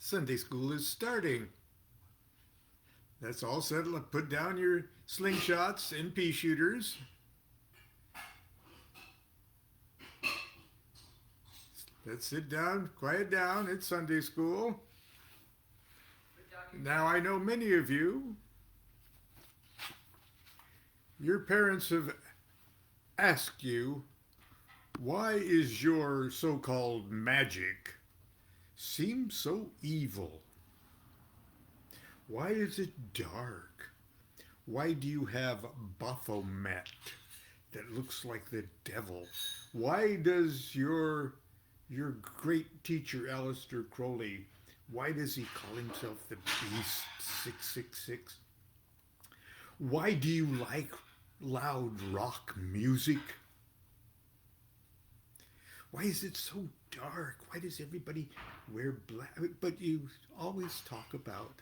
Sunday school is starting. That's all settled. Put down your slingshots and pea shooters. Let's sit down, quiet down. It's Sunday school. Now, I know many of you, your parents have asked you, why is your so called magic seem so evil? Why is it dark? Why do you have Baphomet that looks like the devil? Why does your great teacher Aleister Crowley, why does he call himself the Beast 666? Why do you like loud rock music? Why is it so dark? Why does everybody wear black? But you always talk about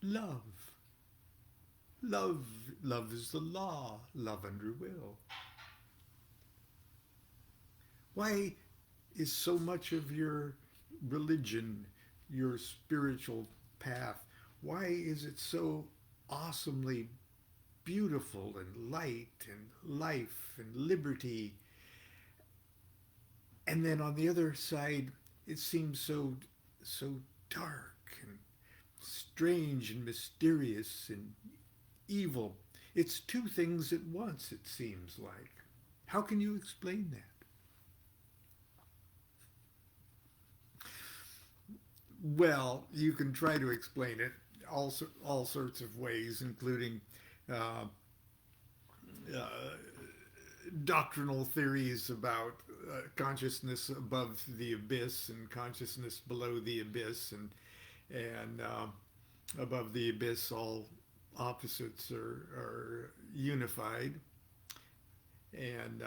love. Love is the law. Love under will. Why is so much of your religion, your spiritual path, why is it so awesomely beautiful and light and life and liberty? And then on the other side, it seems so dark and strange and mysterious and evil. It's two things at once, it seems like. How can you explain that? Well, you can try to explain it all sorts of ways, including uh, uh, doctrinal theories about consciousness above the abyss and consciousness below the abyss, and above the abyss, all opposites are unified. And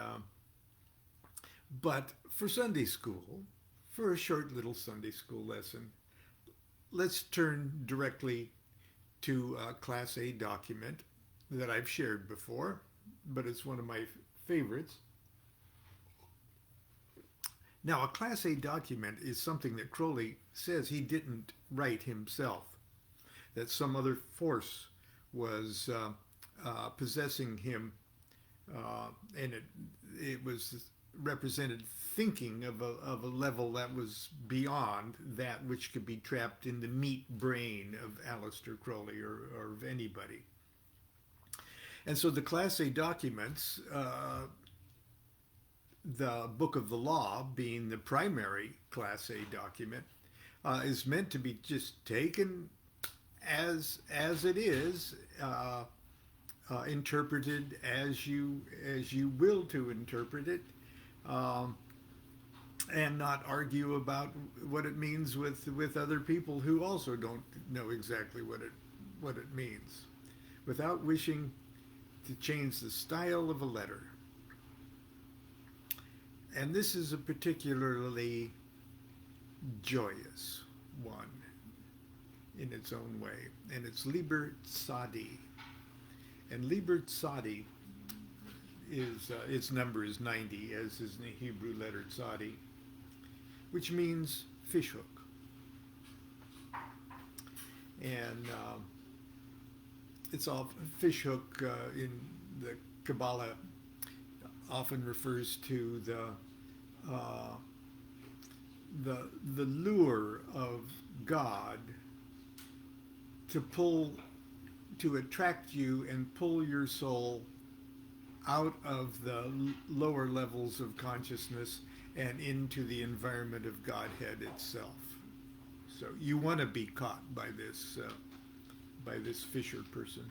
but for Sunday school, for a short little Sunday school lesson, let's turn directly to a Class A document that I've shared before, but it's one of my favorites. Now, a Class A document is something that Crowley says he didn't write himself, that some other force was possessing him, and it was represented thinking of a level that was beyond that which could be trapped in the meat brain of Aleister Crowley or of anybody. And so the Class A documents, the Book of the Law being the primary Class A document, is meant to be just taken as it is, interpreted as you will to interpret it, um, and not argue about what it means with other people who also don't know exactly what it means, without wishing to change the style of a letter. And this is a particularly joyous one in its own way, and it's Liber Tzadi. And Liber Tzadi is its number is 90, as is the Hebrew letter Tzadi, which means fishhook. And it's all fishhook in the Kabbalah often refers to uh, the lure of God to attract you and pull your soul out of the lower levels of consciousness and into the environment of Godhead itself. So you want to be caught by this fisher person.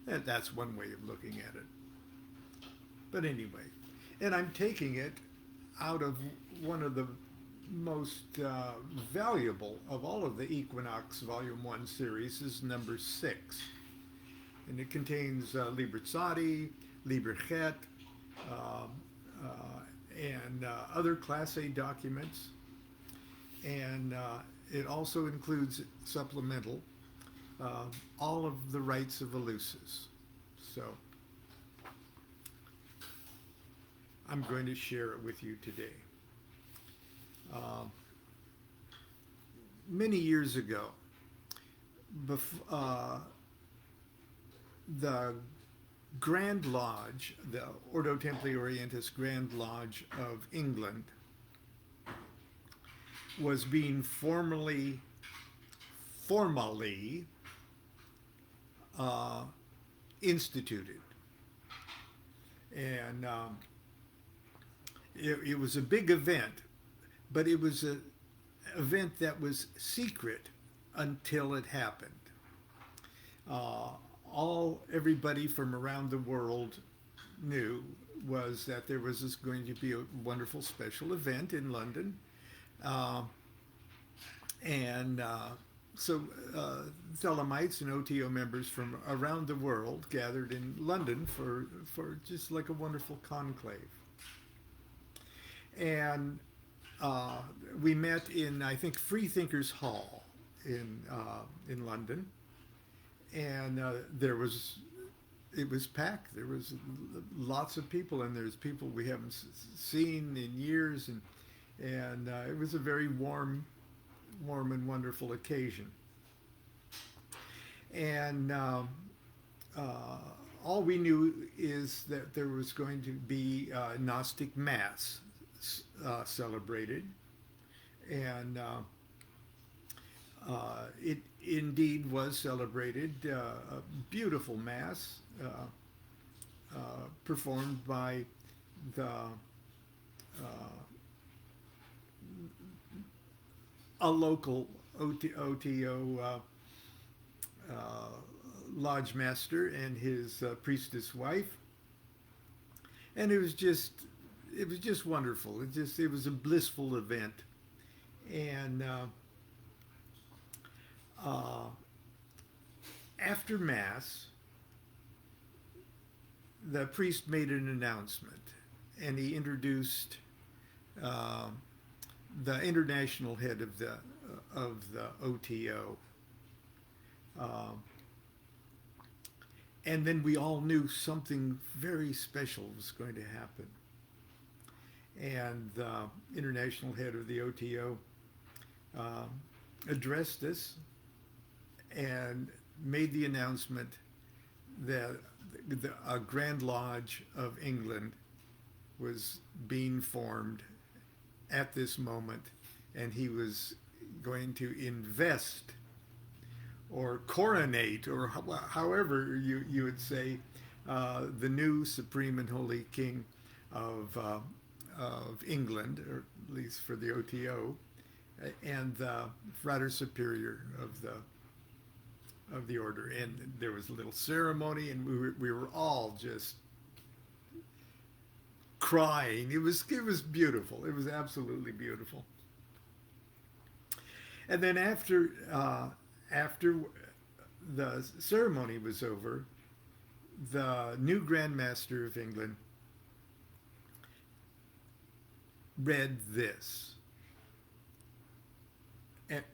And that's one way of looking at it. But anyway, and I'm taking it out of one of the most valuable of all of the Equinox Volume 1 series, is number 6. And it contains Liber Tzadi, Liber Chet, uh, and other Class A documents. And it also includes supplemental all of the rites of Eleusis. So I'm going to share it with you today. many years ago, the Grand Lodge, the Ordo Templi Orientis Grand Lodge of England, was being formally uh, instituted. And it was a big event, but it was an event that was secret until it happened. Uh, Everybody from around the world knew was that there was going to be a wonderful special event in London, uh, and so Thelemites and OTO members from around the world gathered in London for just like a wonderful conclave. And we met in, I think, Freethinkers Hall in London, and it was packed. There was lots of people, and there's people we haven't seen in years, and it was a very warm and wonderful occasion. And all we knew is that there was going to be Gnostic Mass celebrated, and it indeed was celebrated. A beautiful Mass performed by the a local OTO lodge master and his priestess wife, and it was just wonderful. It was a blissful event, and after Mass, the priest made an announcement, and he introduced the international head of the OTO. And then we all knew something very special was going to happen. And the international head of the OTO addressed us and made the announcement that a Grand Lodge of England was being formed at this moment, and he was going to invest or coronate, or however you would say, the new Supreme and Holy King of England, or at least for the OTO, and the Frater Superior of the order. And there was a little ceremony, and we were all just crying. It was beautiful. It was absolutely beautiful. And then after the ceremony was over, the new Grand Master of England read this. It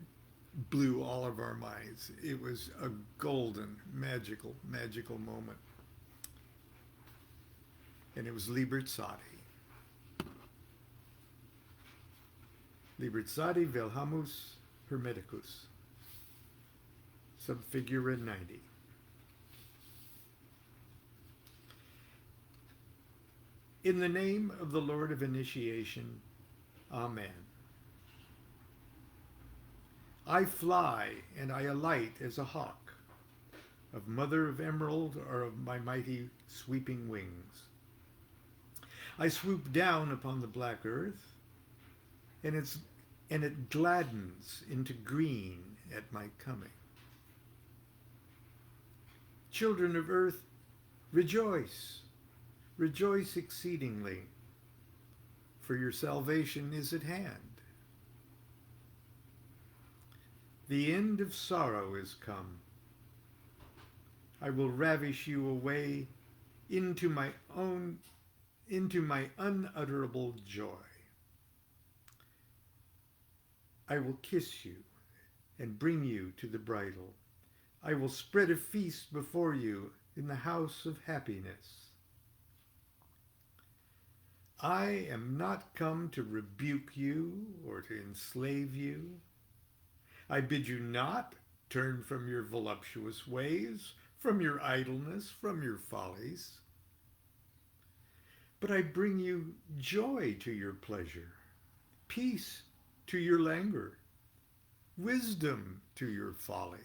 blew all of our minds. It was a golden, magical moment. And it was Liber Sati. Liber Sati vel hamus hermeticus. Subfigura 90. In the name of the Lord of Initiation, Amen. I fly and I alight as a hawk, of mother of emerald or of my mighty sweeping wings. I swoop down upon the black earth, and it gladdens into green at my coming. Children of earth, rejoice, rejoice exceedingly, for your salvation is at hand. The end of sorrow is come. I will ravish you away into my unutterable joy. I will kiss you and bring you to the bridal. I will spread a feast before you in the house of happiness. I am not come to rebuke you or to enslave you. I bid you not turn from your voluptuous ways, from your idleness, from your follies. But I bring you joy to your pleasure, peace to your languor, wisdom to your folly.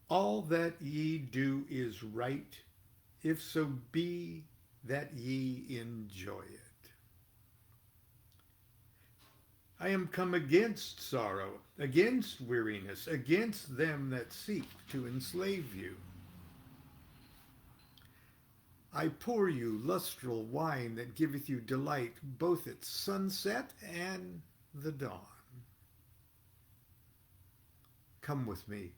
All that ye do is right, if so be that ye enjoy it. I am come against sorrow, against weariness, against them that seek to enslave you. I pour you lustral wine that giveth you delight, both at sunset and the dawn. Come with me,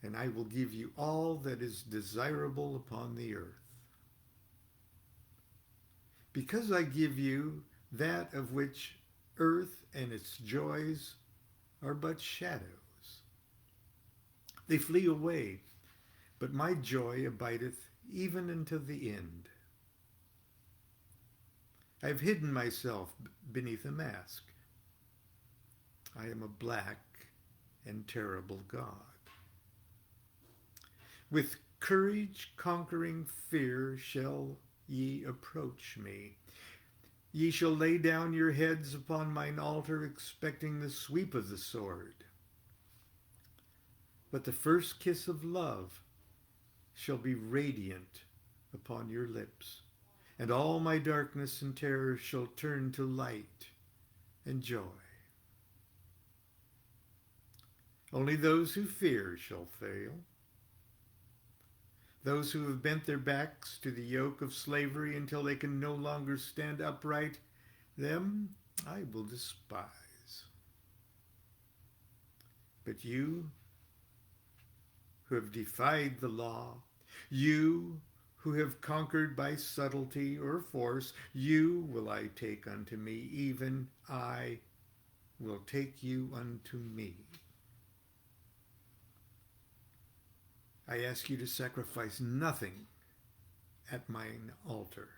and I will give you all that is desirable upon the earth. Because I give you that of which earth and its joys are but shadows. They flee away, but my joy abideth even until the end. I have hidden myself beneath a mask. I am a black and terrible God. With courage conquering fear shall ye approach me. Ye shall lay down your heads upon mine altar, expecting the sweep of the sword. But the first kiss of love shall be radiant upon your lips, and all my darkness and terror shall turn to light and joy. Only those who fear shall fail. Those who have bent their backs to the yoke of slavery until they can no longer stand upright, them I will despise. But you who have defied the law, you who have conquered by subtlety or force, you will I take unto me, even I will take you unto me. I ask you to sacrifice nothing at mine altar.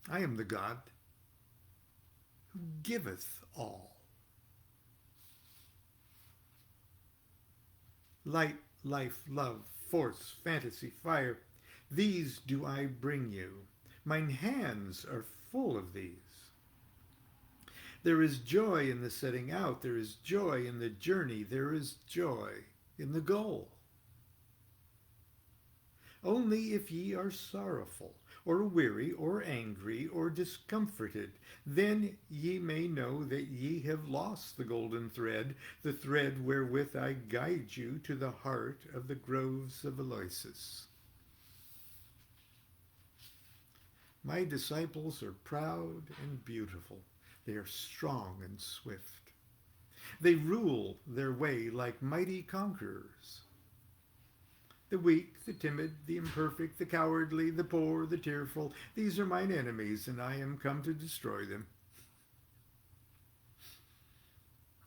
I am the God who giveth all. Light, life, love, force, fantasy, fire, these do I bring you. Mine hands are full of these. There is joy in the setting out. There is joy in the journey. There is joy in the goal. Only if ye are sorrowful, or weary, or angry, or discomforted, then ye may know that ye have lost the golden thread, the thread wherewith I guide you to the heart of the groves of Aloysius. My disciples are proud and beautiful. They are strong and swift. They rule their way like mighty conquerors. The weak, the timid, the imperfect, the cowardly, the poor, the tearful, these are mine enemies, and I am come to destroy them.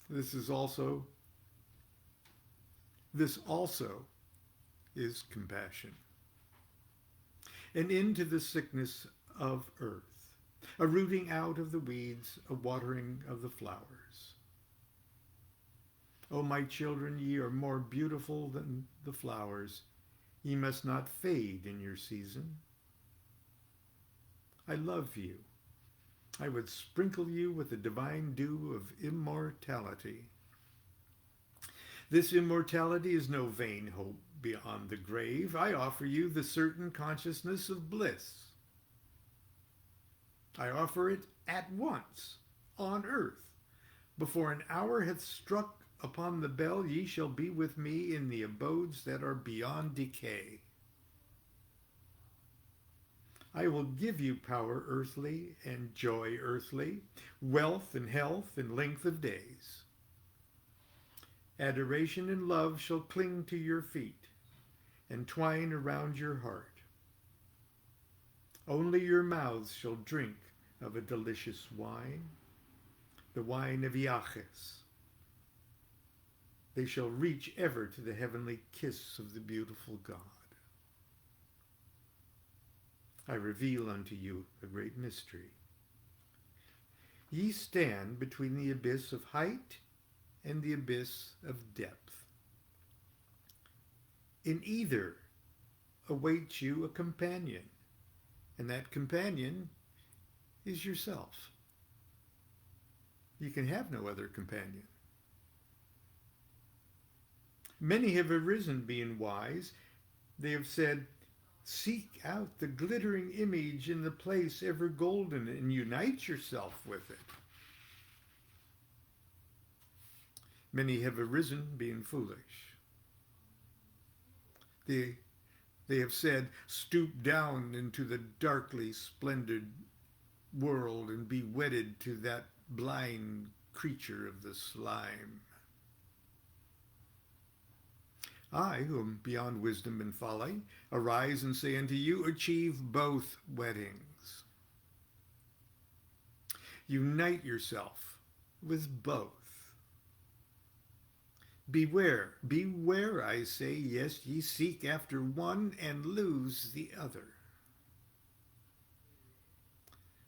This also is compassion. An end to the sickness of earth, a rooting out of the weeds, a watering of the flowers. O my children, ye are more beautiful than the flowers. Ye must not fade in your season. I love you. I would sprinkle you with the divine dew of immortality. This immortality is no vain hope beyond the grave. I offer you the certain consciousness of bliss. I offer it at once, on earth. Before an hour hath struck upon the bell, ye shall be with me in the abodes that are beyond decay. I will give you power earthly and joy earthly, wealth and health and length of days. Adoration and love shall cling to your feet and twine around your heart. Only your mouths shall drink of a delicious wine, the wine of Iaches. They shall reach ever to the heavenly kiss of the beautiful God. I reveal unto you a great mystery. Ye stand between the abyss of height and the abyss of depth. In either awaits you a companion, and that companion is yourself. You can have no other companion. Many have arisen being wise. They have said, seek out the glittering image in the place ever golden and unite yourself with it. Many have arisen being foolish. They have said, stoop down into the darkly splendid world and be wedded to that blind creature of the slime. I, who am beyond wisdom and folly, arise and say unto you, achieve both weddings. Unite yourself with both. Beware, beware, I say, yes, ye seek after one and lose the other.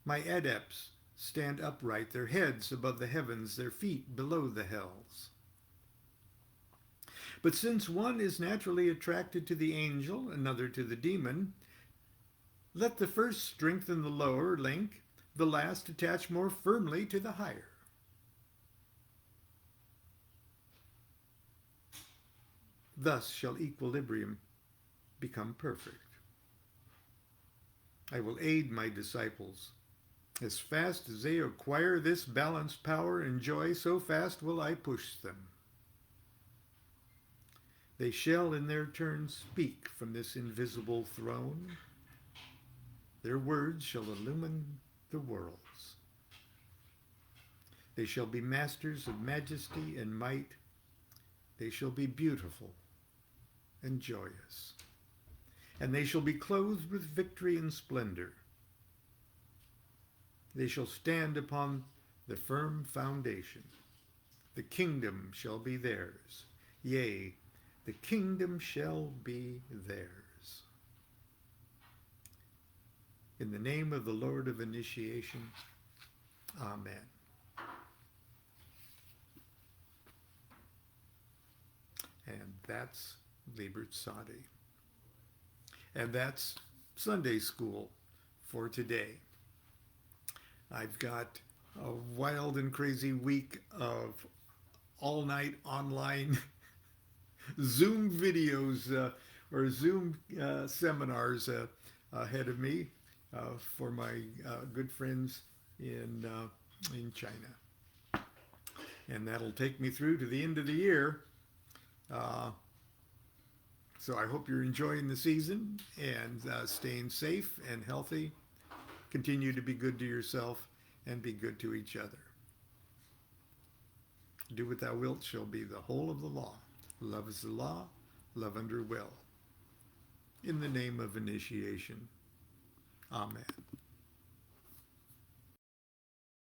My adepts stand upright, their heads above the heavens, their feet below the hells. But since one is naturally attracted to the angel, another to the demon, let the first strengthen the lower link, the last attach more firmly to the higher. Thus shall equilibrium become perfect. I will aid my disciples. As fast as they acquire this balanced power and joy, so fast will I push them. They shall in their turn speak from this invisible throne. Their words shall illumine the worlds. They shall be masters of majesty and might. They shall be beautiful and joyous. And they shall be clothed with victory and splendor. They shall stand upon the firm foundation. The kingdom shall be theirs. Yea, the kingdom shall be theirs. In the name of the Lord of Initiation, Amen. And that's Liber Sade. And that's Sunday school for today. I've got a wild and crazy week of all-night online Zoom videos or Zoom seminars ahead of me for my good friends in China. And that'll take me through to the end of the year. So I hope you're enjoying the season and staying safe and healthy. Continue to be good to yourself and be good to each other. Do what thou wilt shall be the whole of the law. Love is the law, love under will. In the name of initiation, Amen.